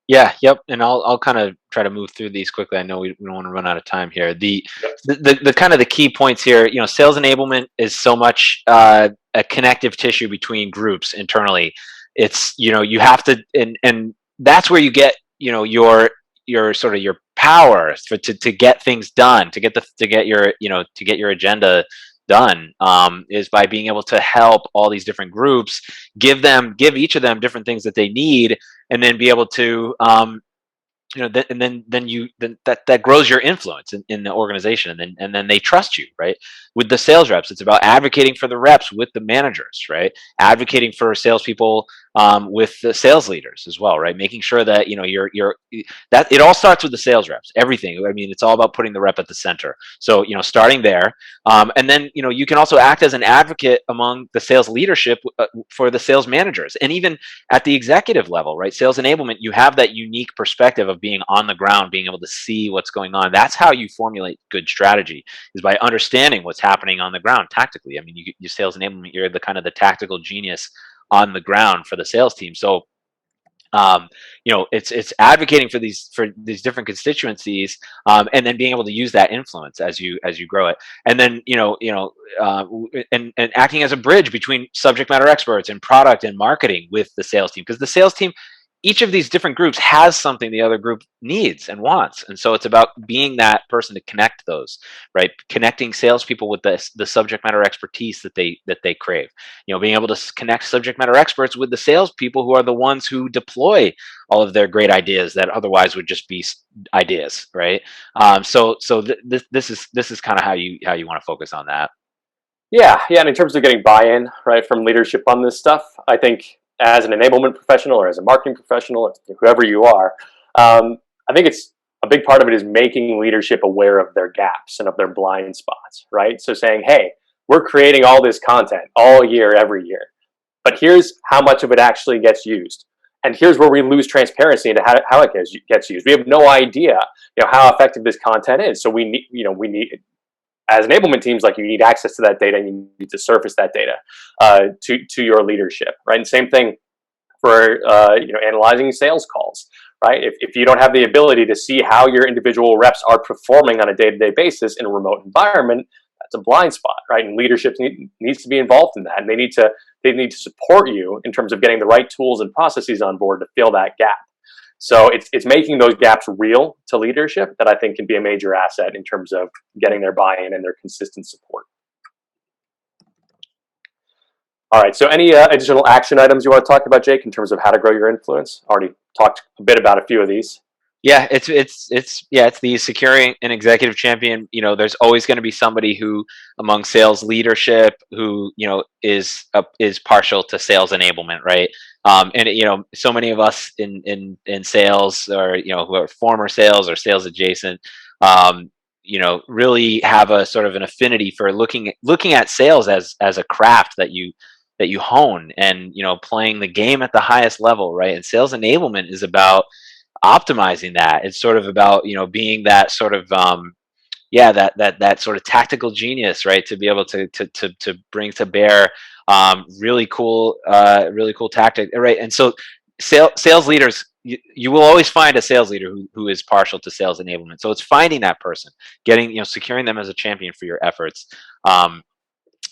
Yeah, yep. And I'll kind of try to move through these quickly. I know we don't want to run out of time here. Yep. The kind of the key points here, sales enablement is so much a connective tissue between groups internally. It's, you have to, and that's where you get, your sort of your power to get things done, to get your agenda done, is by being able to help all these different groups, give each of them different things that they need, and then be able to, then that grows your influence in the organization, and then they trust you, right? With the sales reps, it's about advocating for the reps with the managers, right? Advocating for salespeople, with the sales leaders as well, right? Making sure that you're that it all starts with the sales reps. Everything. I mean, it's all about putting the rep at the center. So starting there, and then you can also act as an advocate among the sales leadership, for the sales managers, and even at the executive level, right? Sales enablement, you have that unique perspective of being on the ground, being able to see what's going on. That's how you formulate good strategy, is by understanding what's happening on the ground tactically. I mean, you sales enablement, you're the kind of the tactical genius on the ground for the sales team. So it's advocating for these different constituencies, and then being able to use that influence as you grow it, and then and acting as a bridge between subject matter experts and product and marketing with the sales team, because the sales team, each of these different groups has something the other group needs and wants, and so it's about being that person to connect those, right? Connecting salespeople with the subject matter expertise that they crave. Being able to connect subject matter experts with the salespeople who are the ones who deploy all of their great ideas that otherwise would just be ideas, right? This is kind of how you want to focus on that. Yeah, yeah. And in terms of getting buy-in, right, from leadership on this stuff, I think as an enablement professional or as a marketing professional, or whoever you are, I think it's a big part of it is making leadership aware of their gaps and of their blind spots, right? So saying, hey, we're creating all this content all year, every year, but here's how much of it actually gets used. And here's where we lose transparency into how it gets used. We have no idea, how effective this content is. So we need as enablement teams, like, you need access to that data and you need to surface that data to your leadership, right? And same thing for analyzing sales calls, right? If you don't have the ability to see how your individual reps are performing on a day-to-day basis in a remote environment, that's a blind spot, right? And leadership needs to be involved in that, and they need to support you in terms of getting the right tools and processes on board to fill that gap. So it's making those gaps real to leadership that I think can be a major asset in terms of getting their buy-in and their consistent support. All right. So any additional action items you want to talk about, Jake, in terms of how to grow your influence? Already talked a bit about a few of these. Yeah, it's the securing an executive champion. There's always going to be somebody who, among sales leadership, who is partial to sales enablement, right? And so many of us in sales, or who are former sales or sales adjacent, really have a sort of an affinity for looking at sales as a craft that you hone, and playing the game at the highest level, right? And sales enablement is about optimizing that. It's sort of about being that sort of that sort of tactical genius, right? To be able to bring to bear really cool tactic, right? And so sales leaders, you will always find a sales leader who is partial to sales enablement. So it's finding that person, getting securing them as a champion for your efforts.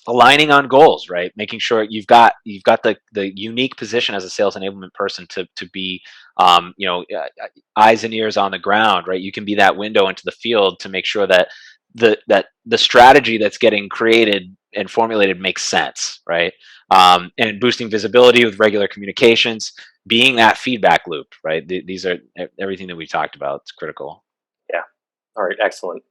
Aligning on goals, right? Making sure you've got the unique position as a sales enablement person to be eyes and ears on the ground, right? You can be that window into the field to make sure that the strategy that's getting created and formulated makes sense, right? And boosting visibility with regular communications, being that feedback loop, right? These are everything that we talked about. It's critical. Yeah. All right. Excellent.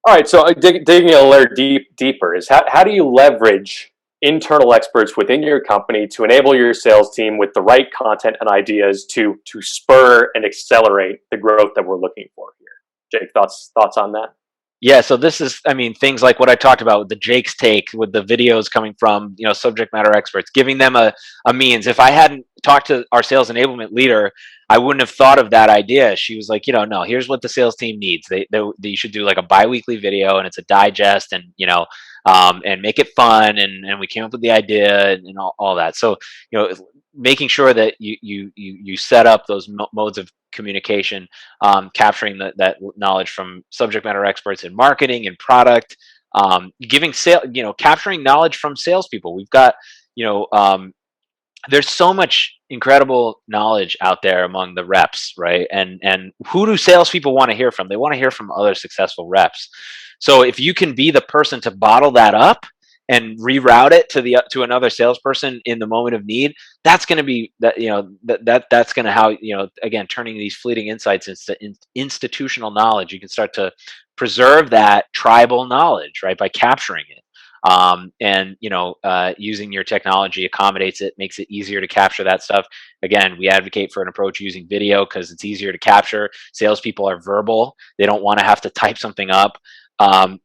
All right, so digging a layer deeper is how do you leverage internal experts within your company to enable your sales team with the right content and ideas to spur and accelerate the growth that we're looking for here? Jake, thoughts on that? Yeah, so this is, I mean, things like what I talked about with the Jake's take, with the videos coming from, subject matter experts, giving them a means. If I hadn't talked to our sales enablement leader, I wouldn't have thought of that idea. She was like, no, here's what the sales team needs. You should do like a biweekly video, and it's a digest, and and make it fun. And we came up with the idea and all that. So, making sure that you set up those modes of communication, capturing that knowledge from subject matter experts in marketing and product, capturing knowledge from salespeople. We've got, you know, there's so much incredible knowledge out there among the reps, right? And who do salespeople want to hear from? They want to hear from other successful reps. So if you can be the person to bottle that up and reroute it to another salesperson in the moment of need, that's going to be that's going to how, again, turning these fleeting insights into institutional knowledge. You can start to preserve that tribal knowledge, right, by capturing it. And using your technology accommodates it, makes it easier to capture that stuff. Again, we advocate for an approach using video because it's easier to capture. Salespeople are verbal; they don't want to have to type something up.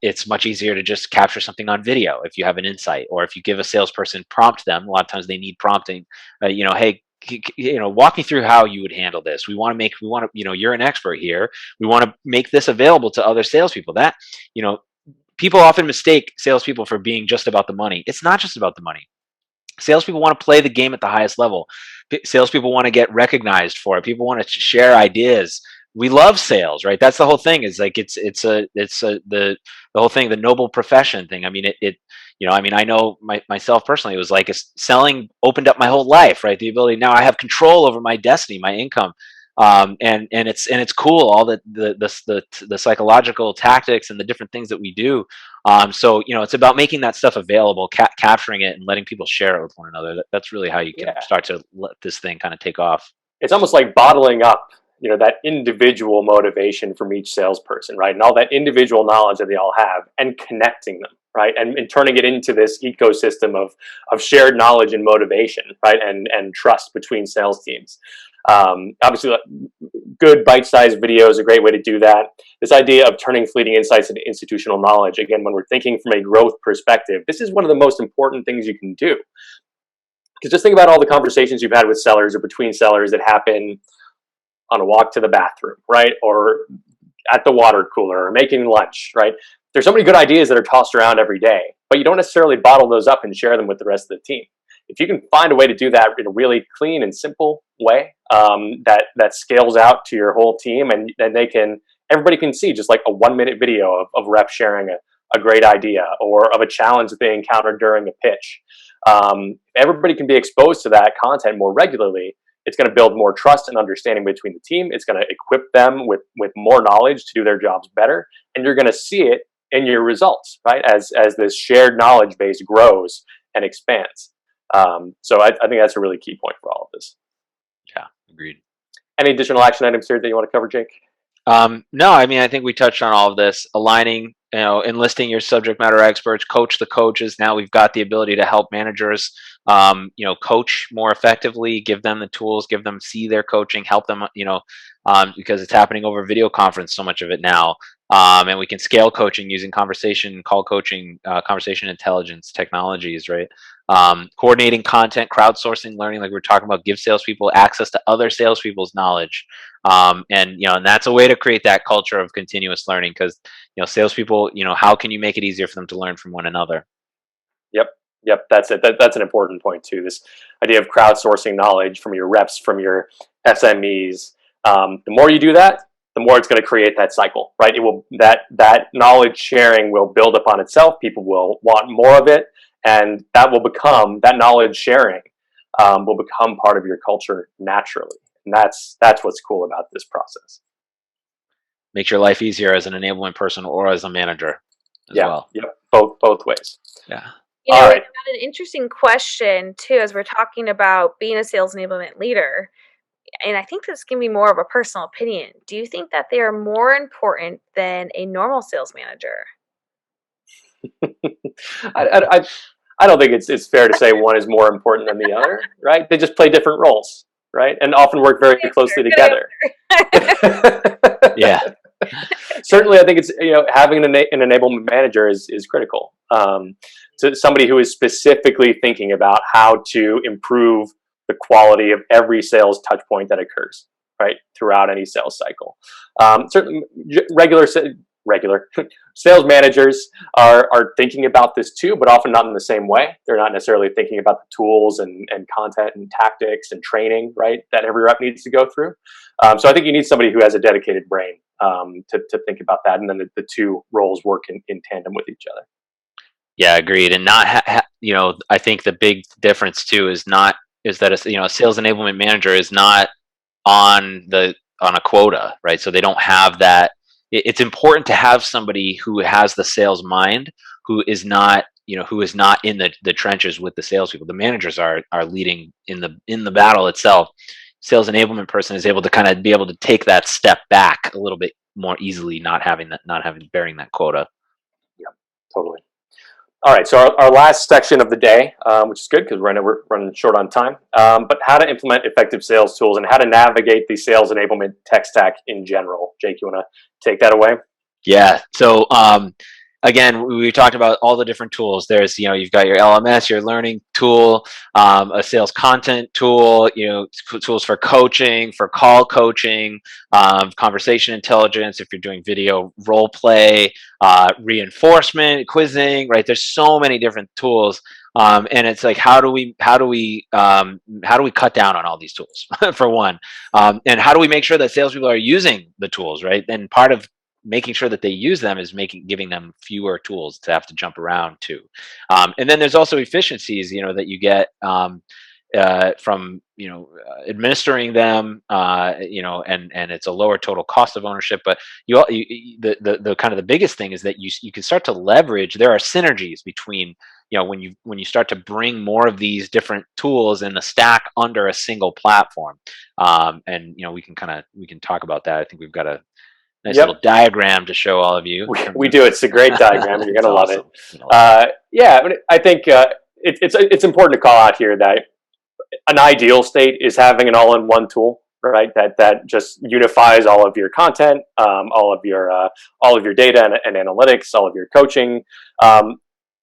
It's much easier to just capture something on video if you have an insight, or if you give a salesperson, prompt them. A lot of times they need prompting. Hey, walk me through how you would handle this. We want to, you're an expert here. We want to make this available to other salespeople. That, people often mistake salespeople for being just about the money. It's not just about the money. Salespeople want to play the game at the highest level. Salespeople want to get recognized for it. People want to share ideas. We love sales, right? That's the whole thing. Is like the whole thing, the noble profession thing. I mean, I know myself personally. It was like selling opened up my whole life, right? The ability, now I have control over my destiny, my income. And it's cool, all the psychological tactics and the different things that we do. So it's about making that stuff available, capturing it, and letting people share it with one another. That's really how you can start to let this thing kind of take off. It's almost like bottling up, that individual motivation from each salesperson, right? And all that individual knowledge that they all have, and connecting them, right? And turning it into this ecosystem of shared knowledge and motivation, right? And trust between sales teams. Obviously, good bite-sized video is a great way to do that. This idea of turning fleeting insights into institutional knowledge, again, when we're thinking from a growth perspective, this is one of the most important things you can do. Because just think about all the conversations you've had with sellers or between sellers that happen on a walk to the bathroom, right? Or at the water cooler, or making lunch, right? There's so many good ideas that are tossed around every day, but you don't necessarily bottle those up and share them with the rest of the team. If you can find a way to do that in a really clean and simple way, that scales out to your whole team, and everybody can see just like a 1-minute video of reps sharing a great idea, or of a challenge that they encountered during a pitch. Everybody can be exposed to that content more regularly. It's going to build more trust and understanding between the team. It's going to equip them with more knowledge to do their jobs better. And you're going to see it in your results, right? As this shared knowledge base grows and expands. So I think that's a really key point for all of this. Yeah, agreed. Any additional action items here that you want to cover, Jake? No, I mean, I think we touched on all of this. Aligning, enlisting your subject matter experts, coach the coaches. Now we've got the ability to help managers, coach more effectively, give them the tools, see their coaching, help them, because it's happening over video conference, so much of it now. And we can scale coaching using call coaching, conversation intelligence technologies, right? Coordinating content, crowdsourcing learning, like we were talking about, give salespeople access to other salespeople's knowledge. And that's a way to create that culture of continuous learning, because, salespeople, how can you make it easier for them to learn from one another? Yep. That's it. That's an important point too. This idea of crowdsourcing knowledge from your reps, from your SMEs. The more you do that, the more it's going to create that cycle, right? It will, that knowledge sharing will build upon itself. People will want more of it, and that knowledge sharing will become part of your culture naturally. And that's what's cool about this process. Makes your life easier as an enablement person or as a manager as well. Yep. Both ways. Yeah. All right. An interesting question too, as we're talking about being a sales enablement leader. And I think this can be more of a personal opinion. Do you think that they are more important than a normal sales manager? I don't think it's fair to say one is more important than the other, right? They just play different roles, right? And often work very closely together. Yeah. Certainly, I think it's, having an enablement manager is critical. To somebody who is specifically thinking about how to improve the quality of every sales touch point that occurs, right, throughout any sales cycle. Certainly, regular regular sales managers are thinking about this too, but often not in the same way. They're not necessarily thinking about the tools and content and tactics and training, right, that every rep needs to go through. So I think you need somebody who has a dedicated brain to think about that, and then the two roles work in tandem with each other. Yeah, agreed. And not, I think the big difference too is that a sales enablement manager is not on a quota, right? So they don't have that. It's important to have somebody who has the sales mind, who is not in the trenches with the salespeople. The managers are leading in the battle itself. Sales enablement person is able to kind of be able to take that step back a little bit more easily, not having bearing that quota. Yeah, totally. All right, so our last section of the day, which is good because we're running short on time, but how to implement effective sales tools and how to navigate the sales enablement tech stack in general. Jake, you want to take that away? Yeah. So again, we talked about all the different tools. There's, you've got your LMS, your learning tool, a sales content tool, tools for coaching, for call coaching, conversation intelligence, if you're doing video role play, reinforcement, quizzing, right? There's so many different tools. And it's like, how do we cut down on all these tools for one? And how do we make sure that salespeople are using the tools, right? And part of making sure that they use them is giving them fewer tools to have to jump around to. And then there's also efficiencies, that you get from administering them, and it's a lower total cost of ownership. But the kind of the biggest thing is that you can start to leverage. There are synergies between when you start to bring more of these different tools in the stack under a single platform. And we can talk about that. I think we've got a nice little diagram to show all of you. We do. It's a great diagram. You're going to love it. Yeah, I think it's important to call out here that an ideal state is having an all-in-one tool, right? That just unifies all of your content, all of your data and analytics, all of your coaching.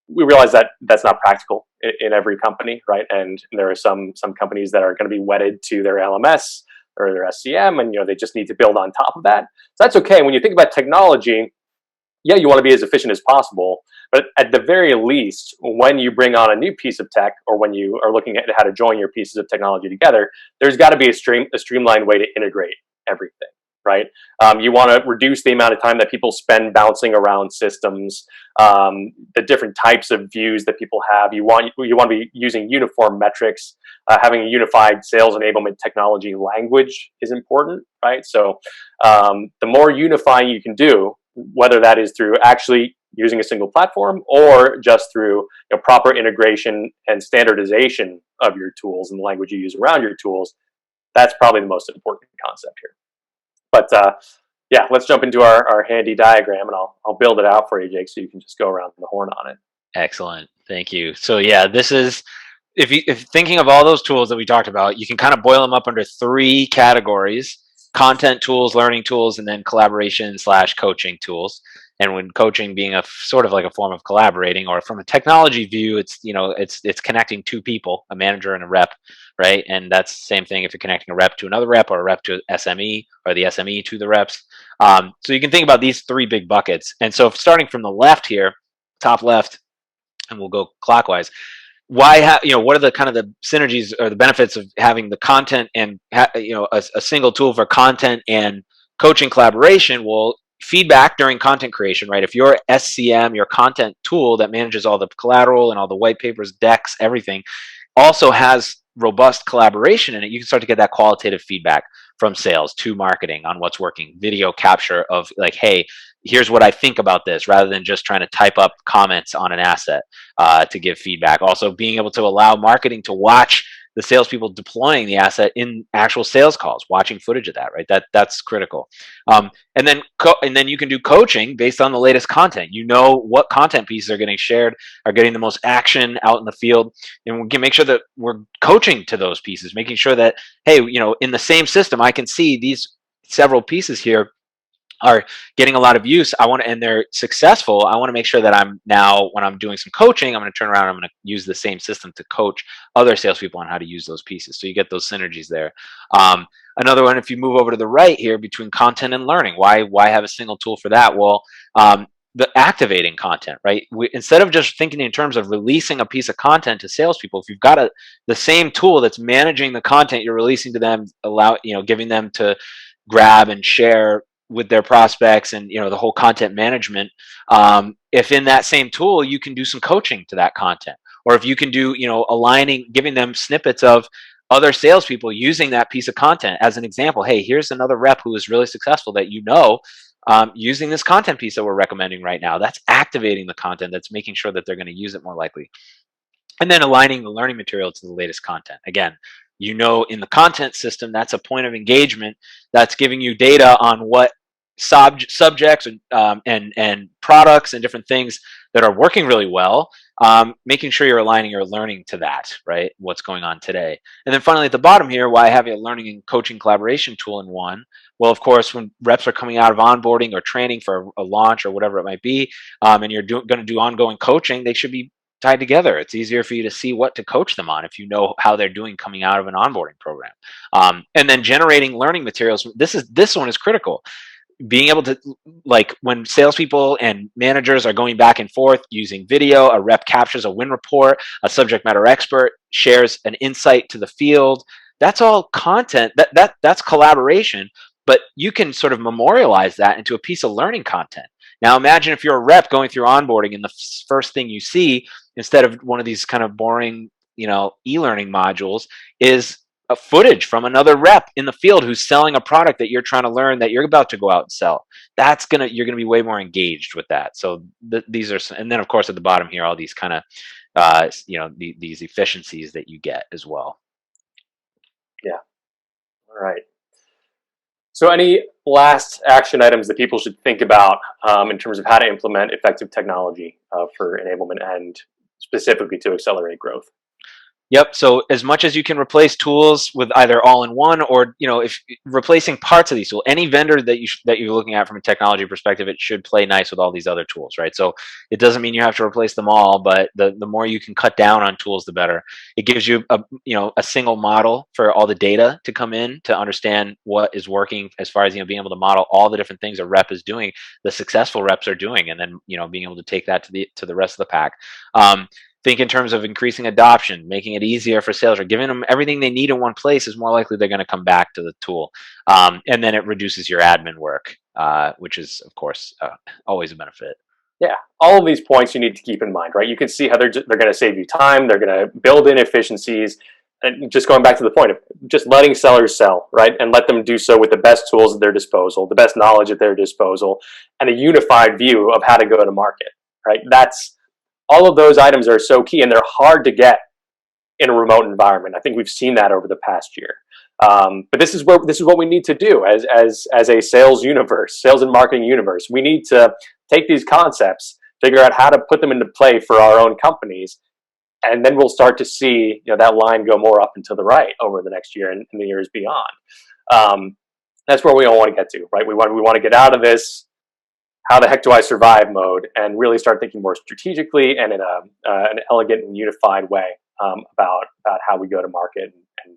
We realize that that's not practical in every company, right? And there are some companies that are going to be wedded to their LMS or their SCM, and they just need to build on top of that. So that's okay. When you think about technology, yeah, you want to be as efficient as possible, but at the very least, when you bring on a new piece of tech, or when you are looking at how to join your pieces of technology together, there's got to be a streamlined way to integrate everything, right? You want to reduce the amount of time that people spend bouncing around systems, the different types of views that people have. You want to be using uniform metrics. Having a unified sales enablement technology language is important, right? So the more unifying you can do, whether that is through actually using a single platform or just through proper integration and standardization of your tools and the language you use around your tools, that's probably the most important concept here. But yeah, let's jump into our handy diagram, and I'll build it out for you, Jake, so you can just go around the horn on it. Excellent. Thank you. So yeah, this is, if thinking of all those tools that we talked about, you can kind of boil them up under three categories: content tools, learning tools, and then collaboration/coaching tools. And when coaching being a sort of like a form of collaborating, or from a technology view, it's connecting two people, a manager and a rep, right? And that's the same thing if you're connecting a rep to another rep, or a rep to SME, or the SME to the reps. So you can think about these three big buckets. And so starting from the left here, top left, and we'll go clockwise. What are the kind of the synergies or the benefits of having the content and a single tool for content and coaching collaboration? Well, feedback during content creation, right? If your SCM, your content tool that manages all the collateral and all the white papers, decks, everything, also has robust collaboration in it, you can start to get that qualitative feedback from sales to marketing on what's working. Video capture of like, hey, here's what I think about this, rather than just trying to type up comments on an asset to give feedback. Also, being able to allow marketing to watch the salespeople deploying the asset in actual sales calls, watching footage of that, right? That's critical. And then you can do coaching based on the latest content. What content pieces are getting shared, are getting the most action out in the field, and we can make sure that we're coaching to those pieces, making sure that, hey, in the same system, I can see these several pieces here are getting a lot of use, and they're successful, I want to make sure that I'm now, when I'm doing some coaching, I'm going to turn around, I'm going to use the same system to coach other salespeople on how to use those pieces. So you get those synergies there. Another one, if you move over to the right here, between content and learning, why have a single tool for that? Well, the activating content, right? Instead of just thinking in terms of releasing a piece of content to salespeople, if you've got the same tool that's managing the content you're releasing to them, giving them to grab and share with their prospects, and the whole content management, if in that same tool you can do some coaching to that content, or if you can do aligning, giving them snippets of other salespeople using that piece of content as an example. Hey, here's another rep who is really successful that using this content piece that we're recommending right now. That's activating the content. That's making sure that they're going to use it more likely. And then aligning the learning material to the latest content. Again, in the content system, that's a point of engagement that's giving you data on what subjects and products and different things that are working really well, making sure you're aligning your learning to that, right? What's going on today. And then finally, at the bottom here, why have a learning and coaching collaboration tool in one? Well, of course, when reps are coming out of onboarding or training for a launch or whatever it might be, and you're going to do ongoing coaching, they should be tied together. It's easier for you to see what to coach them on if you know how they're doing coming out of an onboarding program. And then generating learning materials. This one is critical. Being able to, like, when salespeople and managers are going back and forth using video, a rep captures a win report, a subject matter expert shares an insight to the field. That's all content. That's collaboration. But you can sort of memorialize that into a piece of learning content. Now, imagine if you're a rep going through onboarding and the first thing you see, instead of one of these kind of boring, e-learning modules, is a footage from another rep in the field who's selling a product that you're trying to learn, that you're about to go out and sell. You're gonna be way more engaged with that. So these are, and then of course at the bottom here, all these kind of, these efficiencies that you get as well. Yeah. All right. So any last action items that people should think about in terms of how to implement effective technology for enablement and specifically to accelerate growth? Yep. So as much as you can replace tools with either all-in-one, or if replacing parts of these tools, any vendor that you're looking at from a technology perspective, it should play nice with all these other tools, right? So it doesn't mean you have to replace them all, but the more you can cut down on tools, the better. It gives you a single model for all the data to come in to understand what is working, as far as being able to model all the different things a rep is doing, the successful reps are doing, and then being able to take that to the rest of the pack. Think in terms of increasing adoption, making it easier for sales, or giving them everything they need in one place is more likely they're going to come back to the tool. And then it reduces your admin work, which is, of course, always a benefit. Yeah, all of these points you need to keep in mind, right? You can see how they're going to save you time. They're going to build in efficiencies. And just going back to the point of just letting sellers sell, right? And let them do so with the best tools at their disposal, the best knowledge at their disposal, and a unified view of how to go to market, right? All of those items are so key, and they're hard to get in a remote environment. I think we've seen that over the past year. But this is what we need to do as a sales and marketing universe. We need to take these concepts, figure out how to put them into play for our own companies, and then we'll start to see that line go more up and to the right over the next year and the years beyond. That's where we all want to get to, right? We want to get out of this how the heck do I survive mode and really start thinking more strategically and in an elegant and unified way about how we go to market and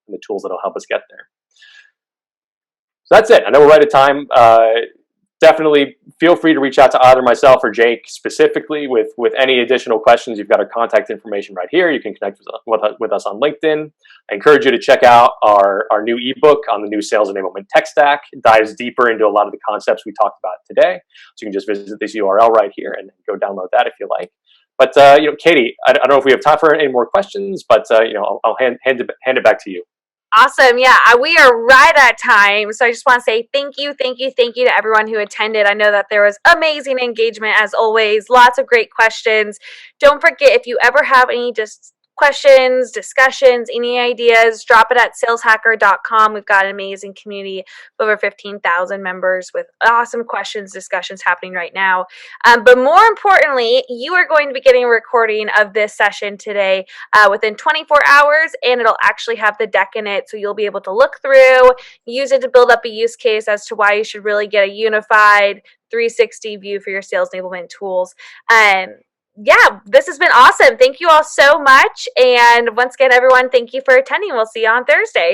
the tools that will help us get there. So that's it. I know we're right at time. Definitely feel free to reach out to either myself or Jake specifically with any additional questions. You've got our contact information right here. You can connect with us on LinkedIn. I encourage you to check out our new ebook on the new sales enablement tech stack. It dives deeper into a lot of the concepts we talked about today. So you can just visit this URL right here and go download that if you like. But Katie, I don't know if we have time for any more questions, but I'll hand it back to you. Awesome. Yeah, we are right at time. So I just want to say thank you to everyone who attended. I know that there was amazing engagement as always, lots of great questions. Don't forget, if you ever have any just questions, discussions, any ideas, drop it at saleshacker.com. We've got an amazing community of over 15,000 members with awesome questions, discussions happening right now. But more importantly, you are going to be getting a recording of this session today within 24 hours, and it'll actually have the deck in it, so you'll be able to look through, use it to build up a use case as to why you should really get a unified 360 view for your sales enablement tools. Yeah, this has been awesome. Thank you all so much. And once again, everyone, thank you for attending. We'll see you on Thursday.